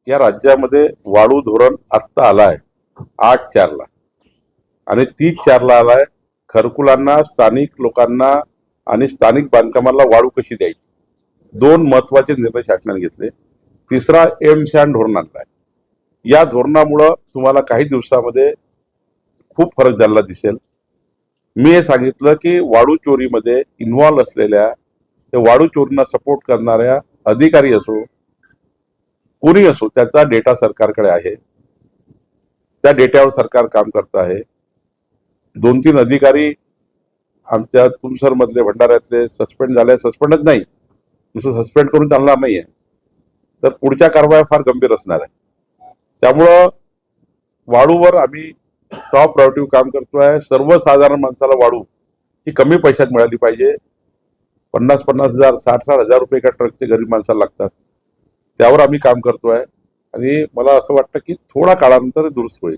या राज्यामध्ये वाळू धोरण आत्ता आलाय 8/4 आणि 30/4 आलाय. घरकुलांना, स्थानिक लोकांना आणि स्थानिक बांधकामाला वाळू कशी द्यायची, दोन महत्वाचे निर्णय शासनाने घेतले. तिसरा एम-सॅन धोरण आणलाय. या धोरणामुळे तुम्हाला काही दिवसामध्ये खूप फरक झालेला दिसेल. मी हे सांगितलं की वाळू चोरीमध्ये इन्व्हॉल्व असलेल्या, ते वाळू चोरींना सपोर्ट करणाऱ्या अधिकारी असो, कोणी असो, त्याचा डेटा सरकारकडे आहे. त्या डेटावर सरकार काम करत आहे. 2-3 अधिकारी आमच्या तुमसर मधले, भंडाऱ्यातले सस्पेंड झाले. सस्पेंडच नाही, नुसतं सस्पेंड करून चालणार नाहीये, तर पुढच्या कारवाया फार गंभीर असणार आहे. त्यामुळं वाळूवर आम्ही टॉप प्रायोरिटी काम करतोय. सर्वसाधारण माणसाला वाळू ही कमी पैशात मिळाली पाहिजे. 50,000, 60,000 रुपये एका ट्रकचे गरीब माणसाला लागतात. त्यावर आम्ही काम करतोय आणि मला असं वाटतं की थोडा काळानंतर दुरुस्त होईल.